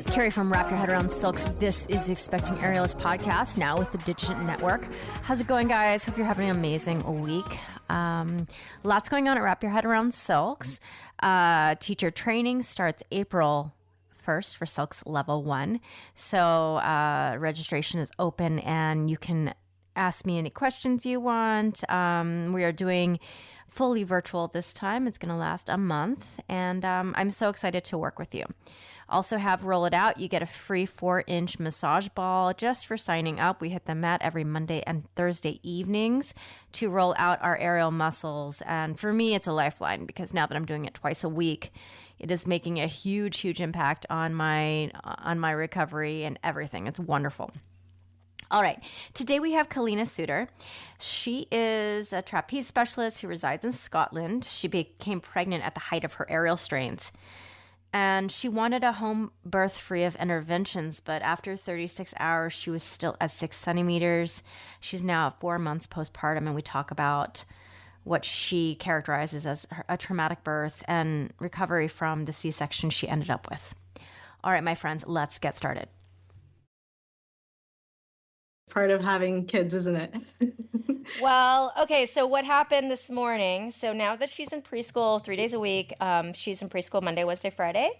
it's Carrie from Wrap Your Head Around Silks. This is the Expecting Aerialist podcast, now with the Digit Network. How's it going, guys? Hope you're having an amazing week. Lots going on at Wrap Your Head Around Silks. Teacher training starts April 1st for Silks Level 1. So registration is open and you can ask me any questions you want. We are doing fully virtual this time. It's going to last a month, and I'm so excited to work with you. Also have Roll It Out. You get a free 4-inch massage ball just for signing up. We hit the mat every Monday and Thursday evenings to roll out our aerial muscles. And for me, it's a lifeline because now that I'm doing it twice a week, it is making a huge, huge impact on my recovery and everything. It's wonderful. All right. Today we have Kalina Suter. She is a trapeze specialist who resides in Scotland. She became pregnant at the height of her aerial strength. And she wanted a home birth free of interventions, but after 36 hours, she was still at 6 centimeters. She's now at 4 months postpartum, and we talk about what she characterizes as a traumatic birth and recovery from the C-section she ended up with. All right, my friends, let's get started. Part of having kids, isn't it? Well, okay, so what happened this morning? So now that she's in preschool 3 days a week, she's in preschool Monday, Wednesday, Friday.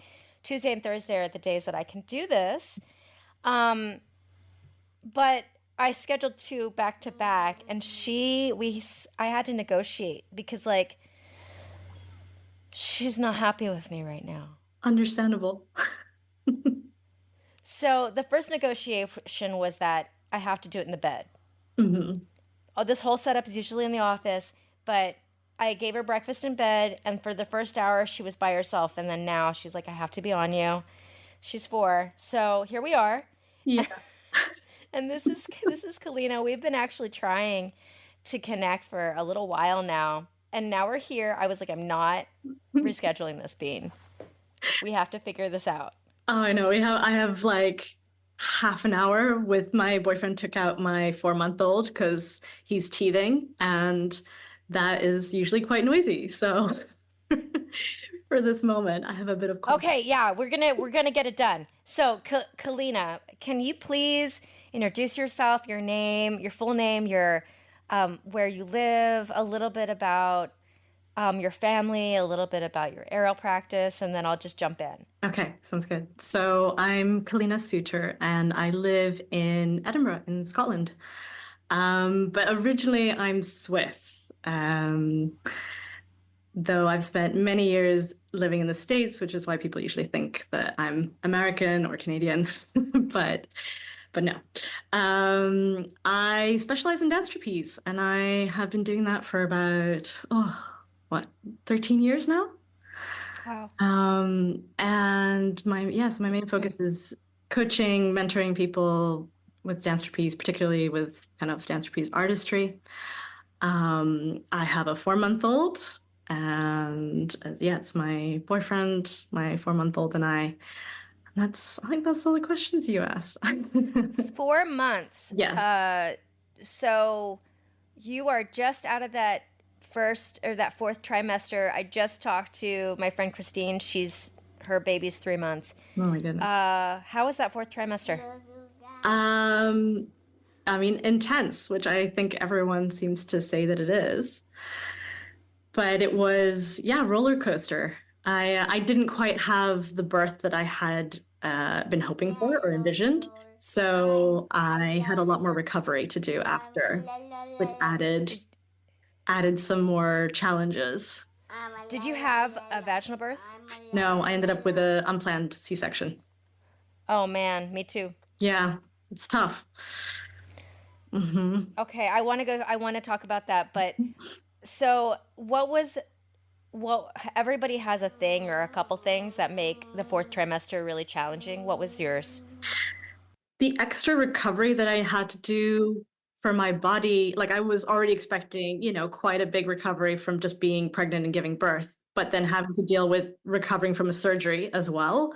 Tuesday and Thursday are the days that I can do this. But I scheduled 2 back to back, and I had to negotiate because, like, she's not happy with me right now. Understandable. So the first negotiation was that I have to do it in the bed. Mm-hmm. Oh, this whole setup is usually in the office, but I gave her breakfast in bed, and for the first hour, she was by herself, and then now she's like, I have to be on you. She's 4, so here we are. Yeah. And this is Kalina. We've been actually trying to connect for a little while now, and now we're here. I was like, I'm not rescheduling this, Bean. We have to figure this out. Oh, I know. I have like half an hour with my boyfriend took out my 4-month-old because he's teething, and that is usually quite noisy. So for this moment, I have a bit of Okay, yeah, we're gonna get it done. So, Kalina, can you please introduce yourself, your name, your full name, your where you live, a little bit about your family, a little bit about your aerial practice, and then I'll just jump in. Okay, sounds good. So I'm Kalina Suter, and I live in Edinburgh in Scotland. But originally I'm Swiss, though I've spent many years living in the States, which is why people usually think that I'm American or Canadian, but no. I specialize in dance trapeze, and I have been doing that for about 13 years now. Wow. And my main focus is coaching, mentoring people with dance trapeze, particularly with kind of dance trapeze artistry. I have a 4-month-old, and it's my boyfriend, my 4-month-old, and I. I think that's all the questions you asked. 4 months. Yes. So you are just out of that that 4th trimester. I just talked to my friend Christine. Her baby's 3 months. Oh my goodness. How was that 4th trimester? I mean, intense, which I think everyone seems to say that it is. But it was, roller coaster. I didn't quite have the birth that I had been hoping for or envisioned. So I had a lot more recovery to do after, which added some more challenges. Did you have a vaginal birth? No, I ended up with an unplanned C-section. Oh man, me too. Yeah, it's tough. Mm-hmm. Okay, I want to talk about that, but so everybody has a thing or a couple things that make the 4th trimester really challenging. What was yours? The extra recovery that I had to do for my body, like I was already expecting, quite a big recovery from just being pregnant and giving birth, but then having to deal with recovering from a surgery as well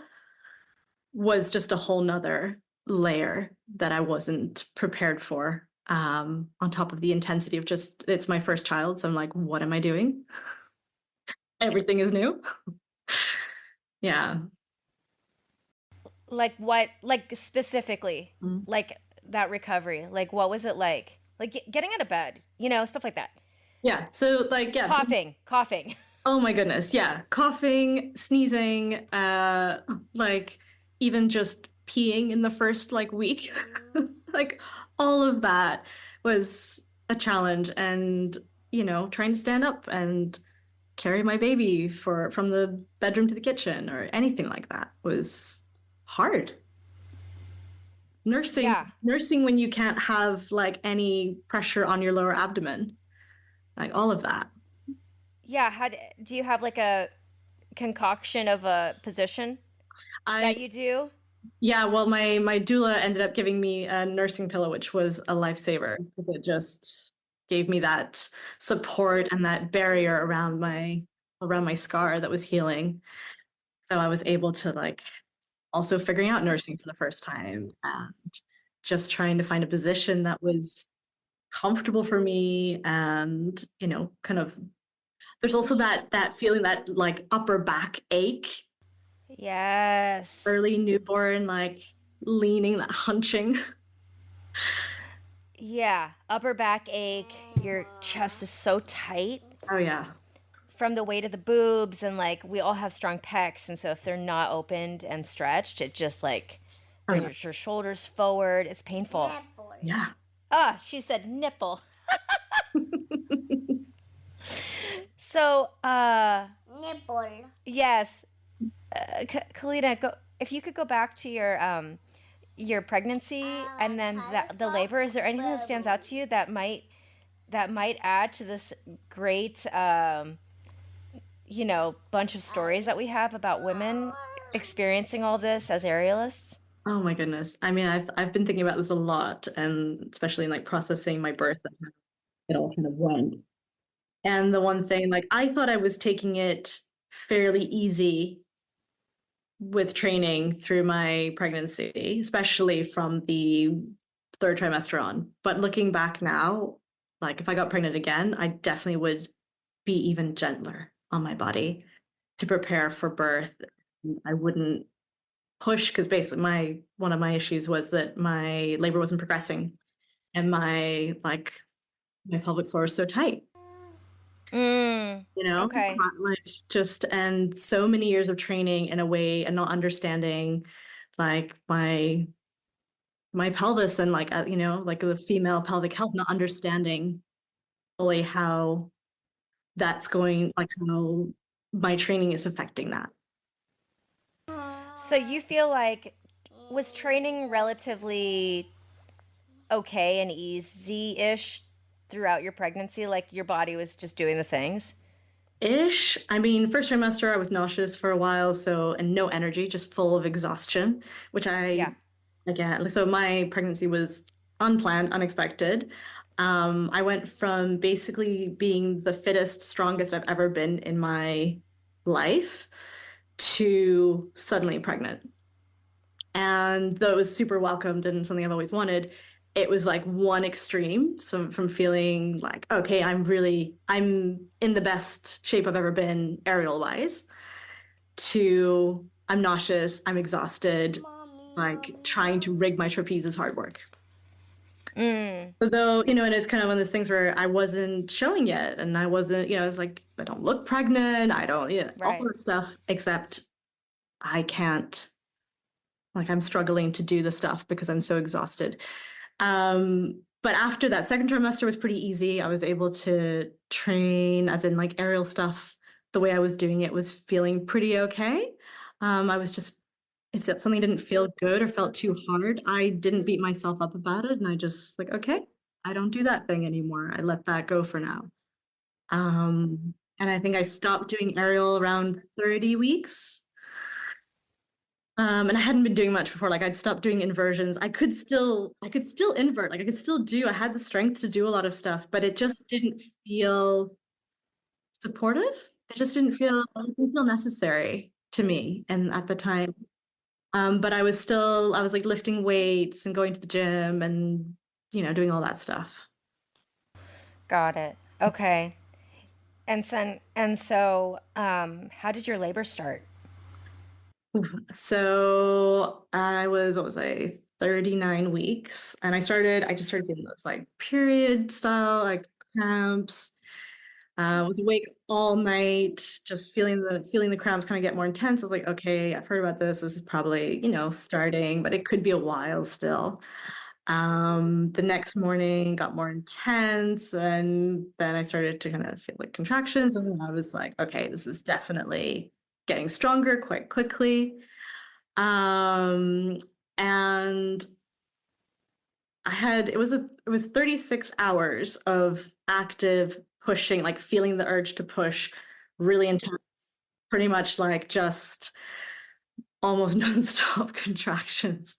was just a whole nother layer that I wasn't prepared for. On top of the intensity of it's my first child. So I'm like, what am I doing? Everything is new. Yeah. Like what? Like specifically, Mm. like that recovery. Like what was it like? Like getting out of bed, stuff like that. Yeah. So like, yeah. Coughing. Oh my goodness. Yeah. Coughing, sneezing, like even just peeing in the first like week. Like all of that was a challenge and, trying to stand up and carry my baby from the bedroom to the kitchen or anything like that was hard. Nursing, Yeah. nursing when you can't have like any pressure on your lower abdomen, like all of that. Yeah. Do you have like a concoction of a position I that you do? Yeah, well, my doula ended up giving me a nursing pillow, which was a lifesaver because it just gave me that support and that barrier around my scar that was healing. So I was able to like also figuring out nursing for the first time and just trying to find a position that was comfortable for me and, kind of there's also that feeling that like upper back ache, Yes. early newborn, like leaning, that hunching. Yeah. Upper back ache. Your chest is so tight Oh yeah. from the weight of the boobs, and like we all have strong pecs, and so if they're not opened and stretched, it just like Oh yeah. brings your shoulders forward. It's painful. Yeah. Ah, she said nipple. So, yes, Kalina, go if you could go back to your pregnancy and then the labor. Is there anything that stands out to you that might add to this great bunch of stories that we have about women experiencing all this as aerialists? Oh my goodness. I mean, I've been thinking about this a lot, and especially in like processing my birth and how it all kind of went. And the one thing, like, I thought I was taking it fairly easy with training through my pregnancy, especially from the third trimester on. But looking back now, like if I got pregnant again, I definitely would be even gentler on my body to prepare for birth. I wouldn't push because basically my one of my issues was that my labor wasn't progressing and my pelvic floor is so tight, Mm, okay. like just and so many years of training in a way and not understanding like my pelvis and like like the female pelvic health, not understanding fully how that's going, like how my training is affecting that. So you feel like was training relatively okay and easy-ish throughout your pregnancy? Like your body was just doing the things? Ish. I mean, first trimester, I was nauseous for a while, so, and no energy, just full of exhaustion, which Yeah. again, so my pregnancy was unplanned, unexpected. I went from basically being the fittest, strongest I've ever been in my life to suddenly pregnant. And though it was super welcomed and something I've always wanted, it was like one extreme. So from feeling like, okay, I'm in the best shape I've ever been aerial wise, to I'm nauseous, I'm exhausted, like trying to rig my trapeze is hard work. Mm, Though, and it's kind of one of those things where I wasn't showing yet and I wasn't, I was like, I don't look pregnant, I don't, all right. that stuff, except I can't, like I'm struggling to do the stuff because I'm so exhausted. But after that second trimester was pretty easy. I was able to train, as in like aerial stuff. The way I was doing it was feeling pretty okay. I was just, if that something didn't feel good or felt too hard, I didn't beat myself up about it. And I just like, okay, I don't do that thing anymore. I let that go for now. And I think I stopped doing aerial around 30 weeks. And I hadn't been doing much before. Like I'd stopped doing inversions. I could still invert. Like I could still do. I had the strength to do a lot of stuff, but it just didn't feel supportive. It didn't feel necessary to me. And at the time, but I was like lifting weights and going to the gym and doing all that stuff. Got it. Okay. And so how did your labor start? So I was, what was I, 39 weeks, and I just started getting those like period style, like cramps. Was awake all night, just feeling the cramps kind of get more intense. I was like, okay, I've heard about this. This is probably, starting, but it could be a while still. The next morning got more intense, and then I started to kind of feel like contractions, and then I was like, okay, this is definitely getting stronger quite quickly. Um, and it was 36 hours of active pushing, like feeling the urge to push really intense, pretty much like just almost nonstop contractions.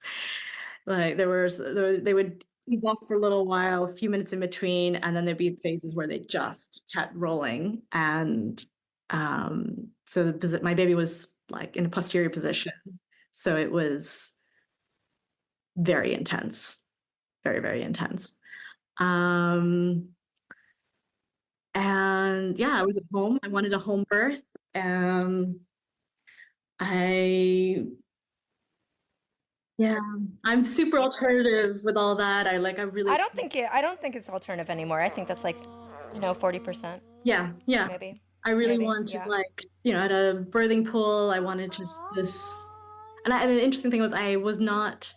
Like they would ease off for a little while, a few minutes in between, and then there'd be phases where they just kept rolling. And so my baby was like in a posterior position. So it was very intense, very, very intense. Um, and yeah, I was at home. I wanted a home birth. Um, I Yeah, I'm super alternative with all that. I really, I don't think it's alternative anymore. I think that's like, 40%, yeah, yeah. maybe. I really Maybe. wanted, Yeah. like, at a birthing pool, I wanted just and the interesting thing was I was not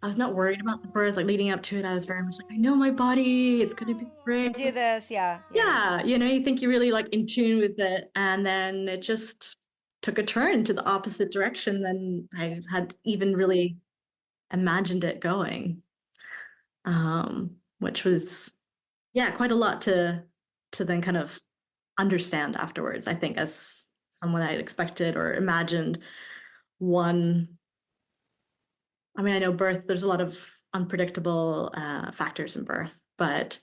worried about the birth, like leading up to it. I was very much like, I know my body, it's gonna be Can great. do this. Yeah. Yeah. Yeah, you think you're really like in tune with it, and then it just took a turn to the opposite direction than I had even really imagined it going. Which was, yeah, quite a lot to then kind of understand afterwards. I think as someone I had expected or imagined one. I mean, I know birth, there's a lot of unpredictable factors in birth, but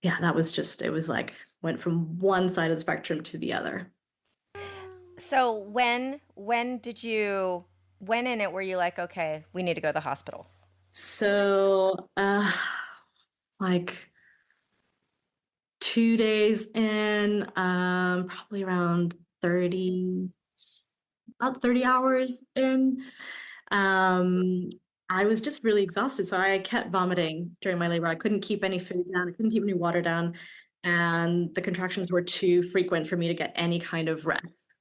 yeah, it was like went from one side of the spectrum to the other. So when in it were you like, okay, we need to go to the hospital? So, like 2 days in, probably around 30, about 30 hours in, um, I was just really exhausted. So I kept vomiting during my labor. I couldn't keep any food down. I couldn't keep any water down. And the contractions were too frequent for me to get any kind of rest.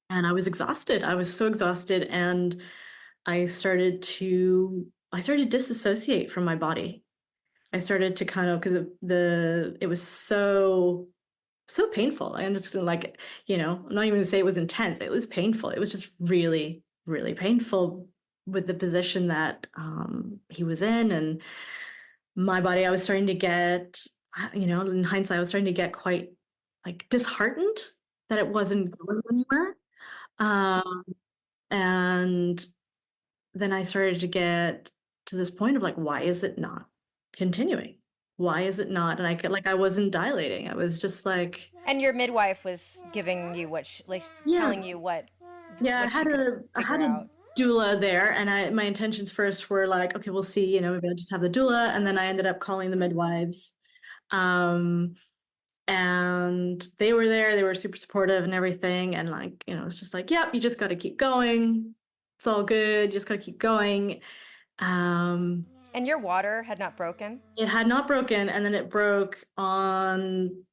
And I was exhausted. I was so exhausted. And I started to disassociate from my body. I started to kind of, because it was so painful. I'm just like, I'm not even gonna say it was intense. It was painful. It was just really, really painful with the position that he was in, and my body. I was starting to get, in hindsight, I was starting to get quite like disheartened that it wasn't going anywhere. Um, and then I started to get to this point of like, why is it not continuing? Why is it not? And I wasn't dilating. I was just like, And your midwife was giving you yeah, telling you yeah. what she could I had figure a out. doula there, and my intentions first were like, okay, we'll see. Maybe I'll just have the doula, and then I ended up calling the midwives, um, and they were there. They were super supportive and everything, and like, it's just like, yep, you just got to keep going. It's all good. You just got to keep going. Um, And your water had not broken? It had not broken, and then it broke on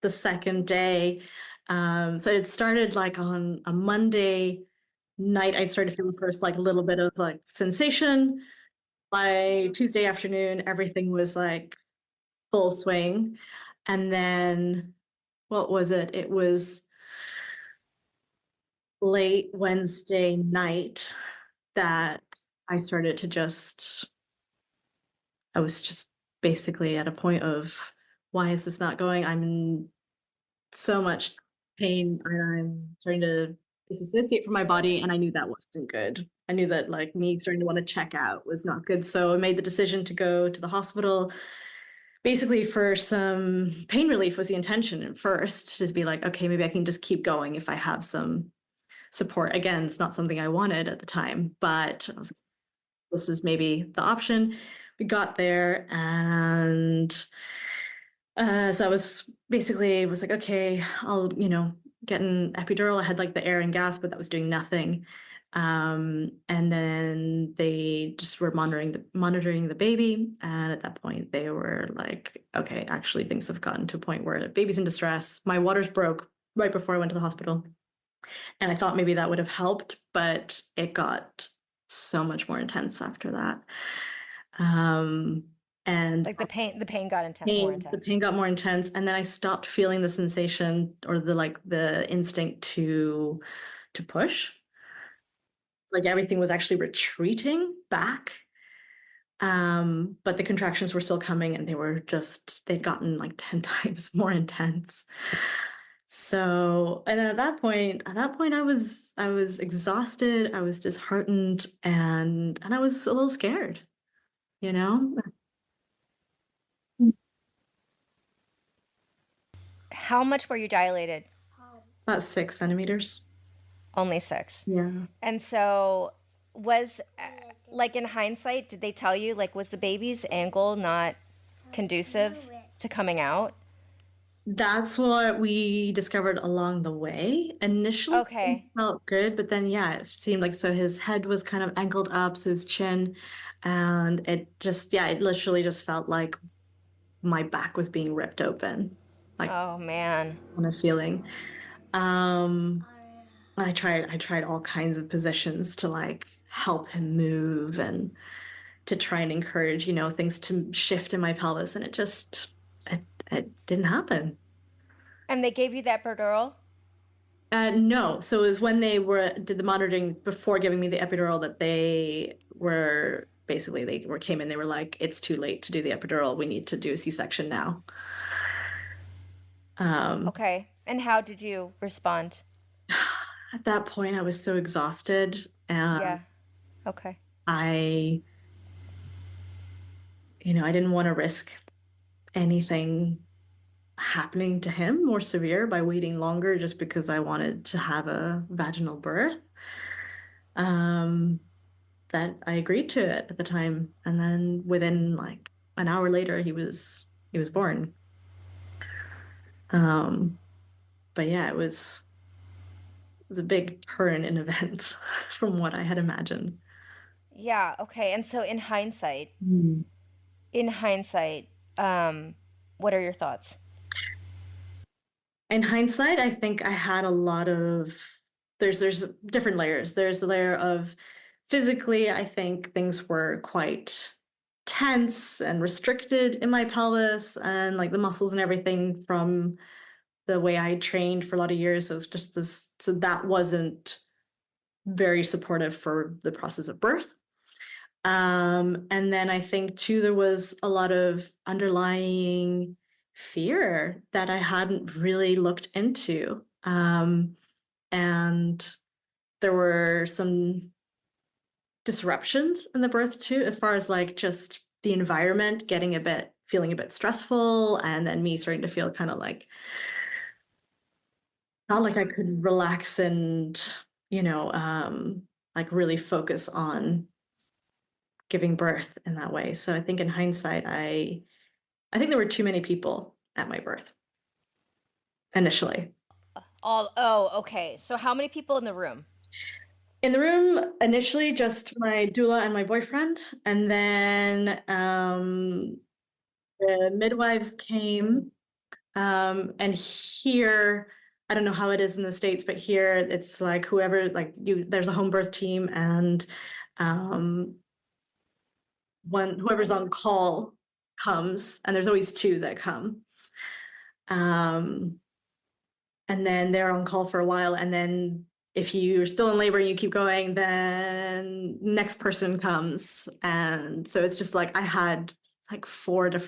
the second day. So it started like on a Monday night. I'd started to feel the first like little bit of like sensation. By Tuesday afternoon, everything was like full swing. And then what was it? It was late Wednesday night that I started to I was just basically at a point of, why is this not going? I'm in so much pain, and I'm starting to disassociate from my body, and I knew that wasn't good. I knew that like me starting to want to check out was not good. So I made the decision to go to the hospital basically for some pain relief was the intention at first, to just be like, okay, maybe I can just keep going if I have some support. Again, it's not something I wanted at the time, but I was like, this is maybe the option. We got there, and so I was like, okay, I'll, get an epidural. I had like the air and gas, but that was doing nothing. And then they just were monitoring the baby. And at that point, they were like, okay, actually, things have gotten to a point where the baby's in distress. My waters broke right before I went to the hospital. And I thought maybe that would have helped, but it got so much more intense after that. Um, and Like the pain got more intense. the pain got more intense, and then I stopped feeling the sensation or the instinct to push. It's like everything was actually retreating back. But the contractions were still coming, and they'd gotten like 10 times more intense. So, and at that point I was exhausted, I was disheartened, and I was a little scared, you know? How much were you dilated? About 6 centimeters. Only 6. Yeah. And so was like in hindsight, did they tell you like was the baby's angle not conducive to coming out? That's what we discovered along the way. Initially, Okay. things felt good, but then, yeah, it seemed like so his head was kind of angled up, so his chin, and it literally just felt like my back was being ripped open, like Oh man. kind of feeling. Um, I tried all kinds of positions to like help him move and to try and encourage, things to shift in my pelvis, and it didn't happen. And they gave you that epidural? No. So it was when they did the monitoring before giving me the epidural that came in, they were like, it's too late to do the epidural. We need to do a C-section now. Okay. And how did you respond? At that point, I was so exhausted, and Yeah. Okay. I didn't want to risk anything happening to him more severe by waiting longer just because I wanted to have a vaginal birth. That I agreed to it at the time, and then within like an hour later, he was born. But yeah, it was a big turn in events from what I had imagined. Yeah, okay. And so in hindsight, what are your thoughts? In hindsight, I think I had a lot of there's different layers. There's a layer of physically, I think things were quite tense and restricted in my pelvis and like the muscles and everything from the way I trained for a lot of years. So it was just this, so that wasn't very supportive for the process of birth. And then I think too, there was a lot of underlying fear that I hadn't really looked into. And there were some disruptions in the birth too, as far as like just the environment feeling a bit stressful, and then me starting to feel kind of like not like I could relax and, like really focus on giving birth in that way. So I think in hindsight, I think there were too many people at my birth initially. Okay. So how many people in the room? In the room, initially, just my doula and my boyfriend, and then the midwives came. And here, I don't know how it is in the States, but here it's like there's a home birth team, and um, whoever's on call comes, and there's always two that come. Um, and then they're on call for a while, and then if you're still in labor and you keep going, then next person comes. And so it's just like I had like 3 or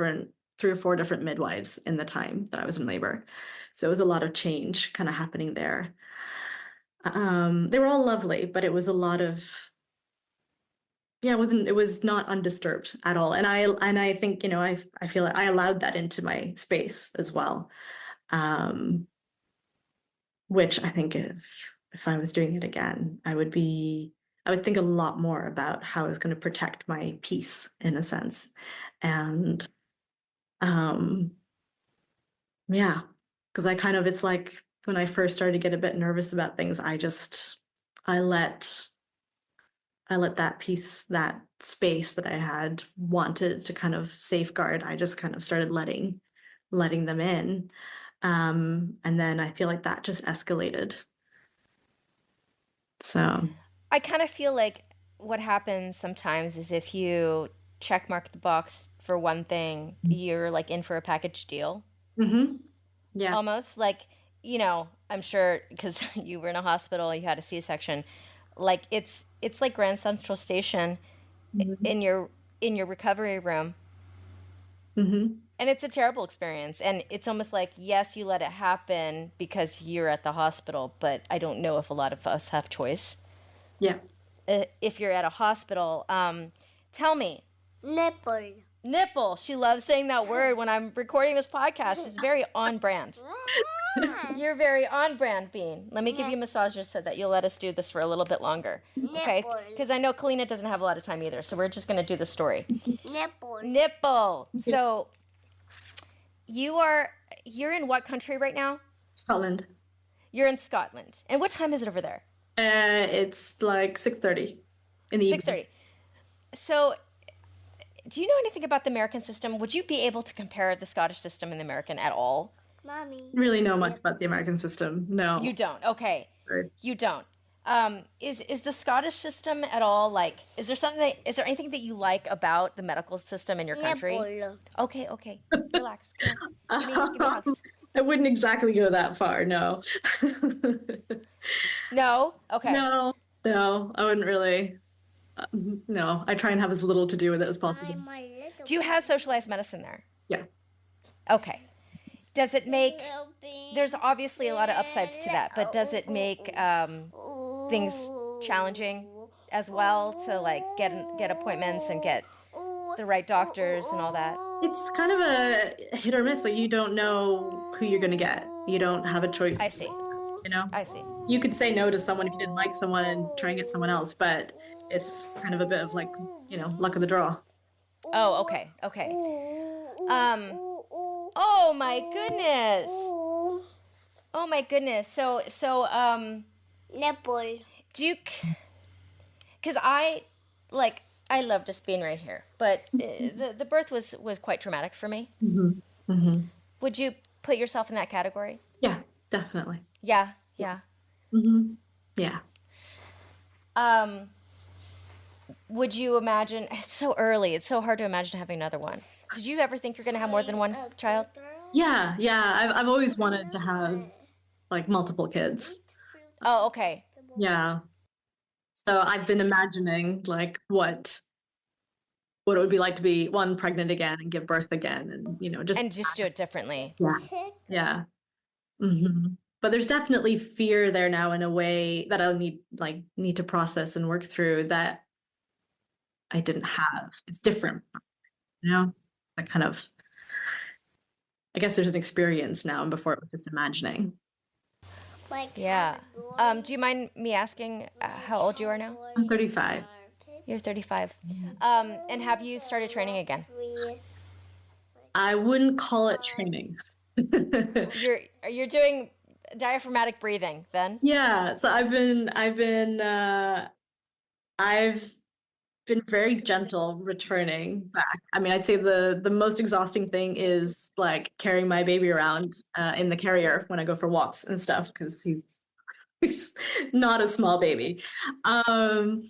4 different midwives in the time that I was in labor. So it was a lot of change kind of happening there. They were all lovely, but it was a lot of, yeah, it was not undisturbed at all. And I think, I feel like I allowed that into my space as well. Which I think if I was doing it again, I would think a lot more about how I was going to protect my peace in a sense. And yeah, because it's like when I first started to get a bit nervous about things, I let that piece, that space that I had wanted to kind of safeguard, I just kind of started letting them in. And then I feel like that just escalated. So, I kind of feel like what happens sometimes is if you check mark the box for one thing, you're like in for a package deal. mhm, yeah, Almost like, I'm sure because you were in a hospital, you had a C-section. Like it's like Grand Central Station mhm, in your recovery room. mhm, And it's a terrible experience. And it's almost like, yes, you let it happen because you're at the hospital, but I don't know if a lot of us have choice. yeah. If you're at a hospital, tell me. Nipple. Nipple. She loves saying that word when I'm recording this podcast. She's very on brand. You're very on brand, Bean. Let me give you a massage just so that you'll let us do this for a little bit longer. Okay? Nipple. Because I know Kalina doesn't have a lot of time either, so we're just going to do the story. Nipple. Nipple. So you're in what country right now? Scotland. You're in Scotland. And what time is it over there? It's like 6:30 in the evening. 6:30. So do you know anything about the American system? Would you be able to compare the Scottish system and the American at all? Mommy. Really know much about the American system. No. You don't. Okay. Sorry. You don't. Is the Scottish system at all like? Is there anything that you like about the medical system in your country? Nipple. Okay. Relax. Come on. Give me hugs. I wouldn't exactly go that far, no. No. Okay. No, I wouldn't really. No, I try and have as little to do with it as possible. I'm a little Do you have socialized medicine there? Yeah. Okay. Does it make? baby. There's obviously a lot of upsides to that, but does it make things challenging as well to like get appointments and get the right doctors and all that? It's kind of a hit or miss. Like you don't know who you're going to get. You don't have a choice. I see. You know? I see. You could say no to someone if you didn't like someone and try and get someone else, but it's kind of a bit of like, luck of the draw. Oh, okay. Oh my goodness. Oh my goodness. So Nipple. do you? Because I love just being right here, but the birth was quite traumatic for me. Mm-hmm. Mm-hmm. Would you put yourself in that category? Yeah, definitely. Yeah. Mm-hmm. Yeah. Would you imagine? It's so early. It's so hard to imagine having another one. Did you ever think you're going to have more than one child? Yeah. I've always wanted to have like multiple kids. Oh, okay. Yeah. So I've been imagining like what it would be like to be pregnant again and give birth again, and just do it differently. Yeah. Mm-hmm. But there's definitely fear there now in a way that I'll need to process and work through that I didn't have. It's different, that kind of, I guess there's an experience now, and before it was just imagining. Yeah. Do you mind me asking how old you are now? I'm 35. You're 35. And have you started training again? I wouldn't call it training. You're doing diaphragmatic breathing then? Yeah, so I've been very gentle returning back. I mean, I'd say the most exhausting thing is like carrying my baby around in the carrier when I go for walks and stuff, because he's not a small baby. Oh,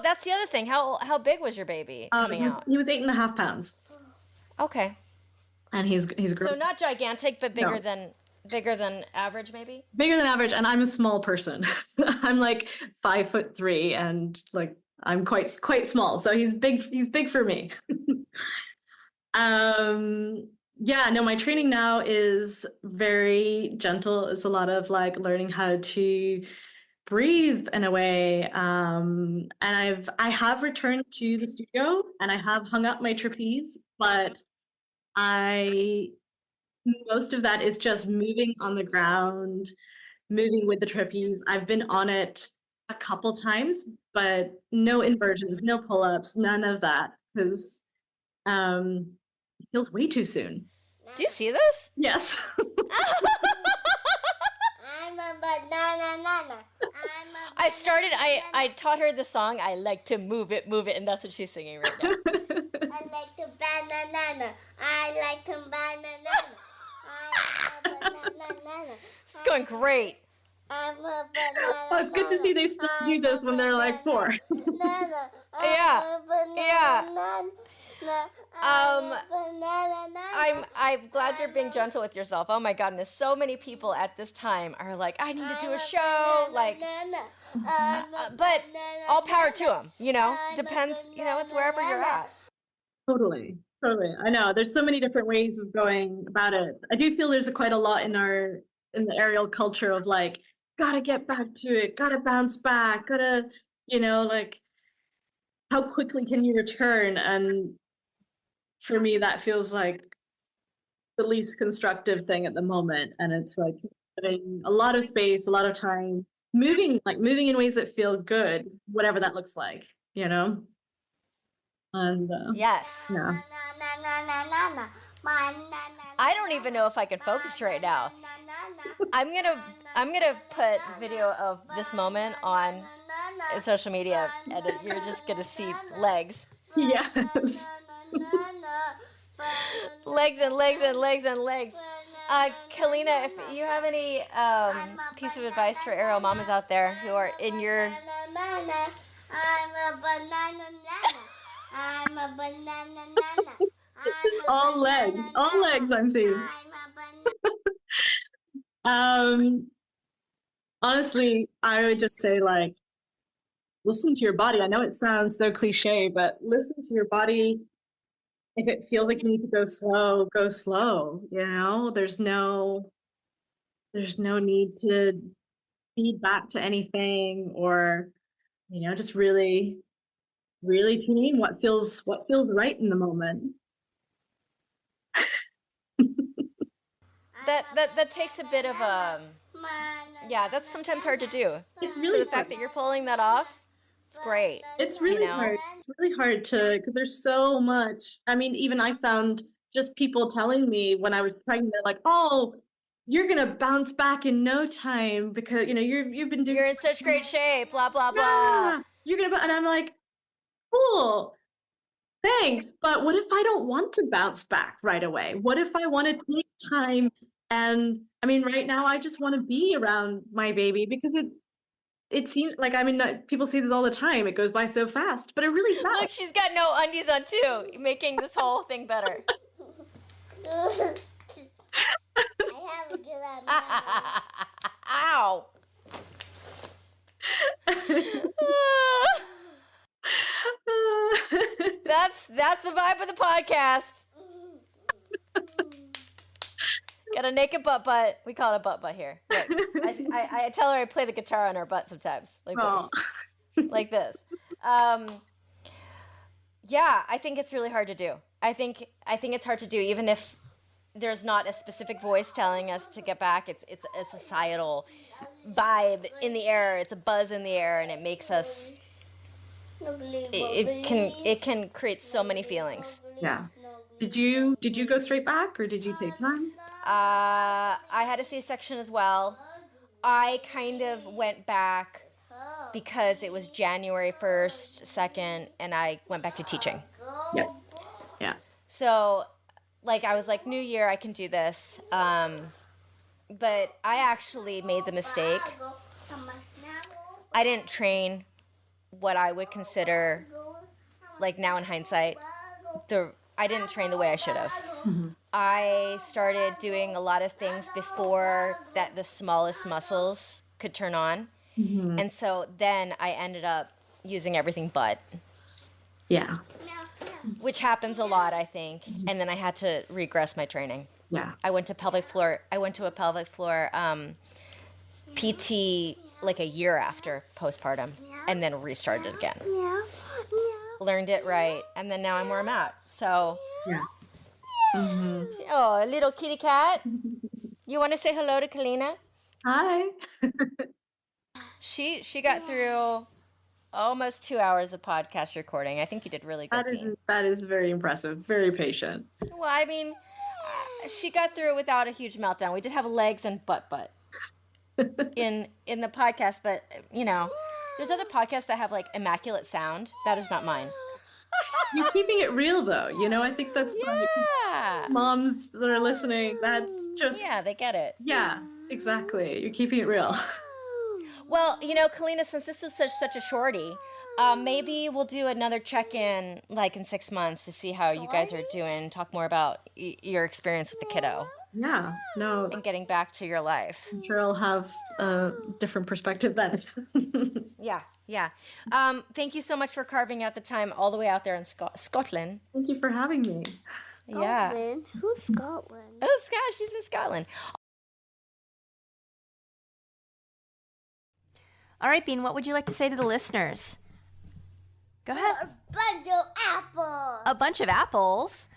that's the other thing. How big was your baby coming out? He was 8.5 pounds. Okay. And he's a girl. So not gigantic, but bigger No. than average, maybe? Bigger than average, and I'm a small person. I'm like 5'3", and like I'm quite small. So he's big for me. Yeah, no, my training now is very gentle. It's a lot of like learning how to breathe in a way. And I have returned to the studio and I have hung up my trapeze, but most of that is just moving on the ground, moving with the trapeze. I've been on it a couple times, but no inversions, no pull-ups, none of that, because it feels way too soon. Do you see this? Yes. I taught her the song, I like to move it, and that's what she's singing right now. I like to banana. I like to banana. I'm a banana. It's going great. I'm a banana. Well, it's good to see they still do this when they're like 4. Banana. Yeah. Yeah. Banana. I'm glad you're being gentle with yourself. Oh my goodness, so many people at this time are like, I need to do a show, like, but all power to them, you know, depends, you know, it's wherever you're at. Totally. I know there's so many different ways of going about it. I do feel there's quite a lot in the aerial culture of like, gotta get back to it, gotta bounce back, gotta, you know, like, how quickly can you return? And for me, that feels like the least constructive thing at the moment. And it's like putting a lot of space, a lot of time, moving in ways that feel good, whatever that looks like, you know? And Yes. yeah. I don't even know if I can focus right now. I'm gonna put video of this moment on social media, and you're just gonna see legs. Yes. Legs and legs and legs and legs. Kalina, if you have any piece of advice for aerial mamas out there who are in your... I'm a banana. I'm a banana. All legs I'm seeing. Honestly, I would just say, like, listen to your body. I know it sounds so cliche, but listen to your body. If it feels like you need to go slow, you know? There's no need to feed back to anything, or, you know, just really tune in what feels right in the moment. That takes a bit of yeah, that's sometimes hard to do. It's really so the fact that you're pulling that off, it's great. It's really hard. It's really hard because there's so much. I mean, even I found just people telling me when I was pregnant, they're like, "Oh, you're gonna bounce back in no time because, you know, you've been doing. You're in such great shape. Blah blah blah." Yeah, you're gonna. And I'm like, cool, thanks. But what if I don't want to bounce back right away? What if I want to take time? And I mean, right now, I just want to be around my baby because it seems like, I mean, people say this all the time. It goes by so fast, but it really does. Look, she's got no undies on too, making this whole thing better. I have a good Ow. That's the vibe of the podcast. Got a naked butt. We call it a butt here. Look, I tell her I play the guitar on her butt sometimes, like this, like this. Yeah, I think it's really hard to do. I think it's hard to do, even if there's not a specific voice telling us to get back. It's a societal vibe in the air. It's a buzz in the air, and it makes us. It can create so many feelings. Yeah. Did you go straight back, or did you take time? I had a C-section as well. I kind of went back because it was January 1st, 2nd, and I went back to teaching. Yeah. Yeah. So, like, I was like, New Year, I can do this. But I actually made the mistake. I didn't train what I would consider, like, now in hindsight, I didn't train the way I should have. Mm-hmm. I started doing a lot of things before that the smallest muscles could turn on. Mm-hmm. And so then I ended up using everything but. Yeah. Which happens a lot, I think. And then I had to regress my training. Yeah. I went to a pelvic floor PT like a year after postpartum, and then restarted again. Learned it right, and then now I'm where I'm at. So, Yeah. Mm-hmm. Oh, a little kitty cat. You want to say hello to Kalina? Hi. She got through almost 2 hours of podcast recording. I think you did really good. That is very impressive. Very patient. Well, I mean, she got through it without a huge meltdown. We did have legs and butt in the podcast, but you know, There's other podcasts that have like immaculate sound. That is not mine. You're keeping it real, though. You know, I think that's like Yeah. moms that are listening. That's just Yeah, they get it. yeah, exactly. You're keeping it real. Well, you know, Kalina, since this was such a shorty, maybe we'll do another check-in like in 6 months to see how you guys are doing. Talk more about your experience with the kiddo Yeah, no, and getting back to your life. I'm sure I'll have a different perspective then. Yeah, yeah. Thank you so much for carving out the time all the way out there in Scotland. Thank you for having me. Yeah. Scotland? Who's Scotland? Oh, Scott, she's in Scotland. All right, Bean, what would you like to say to the listeners? Go ahead. A bunch of apples. A bunch of apples.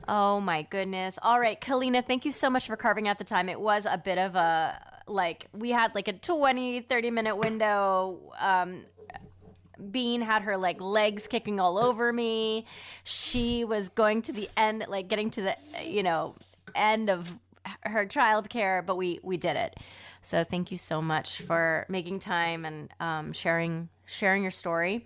Oh my goodness. All right, Kalina, thank you so much for carving out the time. It was a bit of a, like, we had like a 20-30 minute window. Bean had her like legs kicking all over me. She was going to the end, like getting to the, end of her childcare, but we did it. So thank you so much for making time and sharing your story.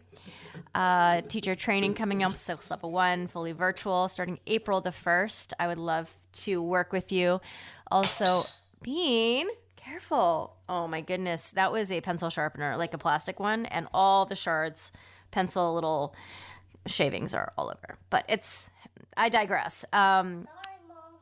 Teacher training coming up, Silks Level 1, fully virtual, starting April the 1st. I would love to work with you. Also, Bean, careful. Oh my goodness. That was a pencil sharpener, like a plastic one, and all the shards, pencil little shavings are all over. But I digress.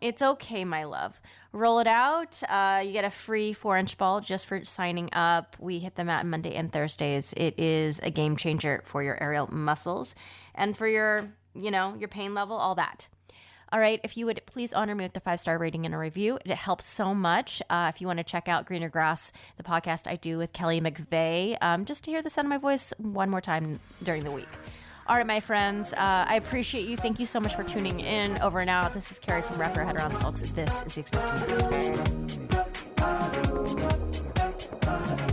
It's okay, my love. Roll it out. You get a free 4-inch ball just for signing up. We hit them out Monday and Thursdays. It is a game changer for your aerial muscles and for your pain level, all that. All right, if you would please honor me with a 5-star rating and a review. It helps so much. If you want to check out Greener Grass, the podcast I do with Kelly McVeigh, just to hear the sound of my voice one more time during the week. All right, my friends, I appreciate you. Thank you so much for tuning in. Over and out. This is Carrie from Wrap Your Head Around Sulks. This is the Expecting Podcast.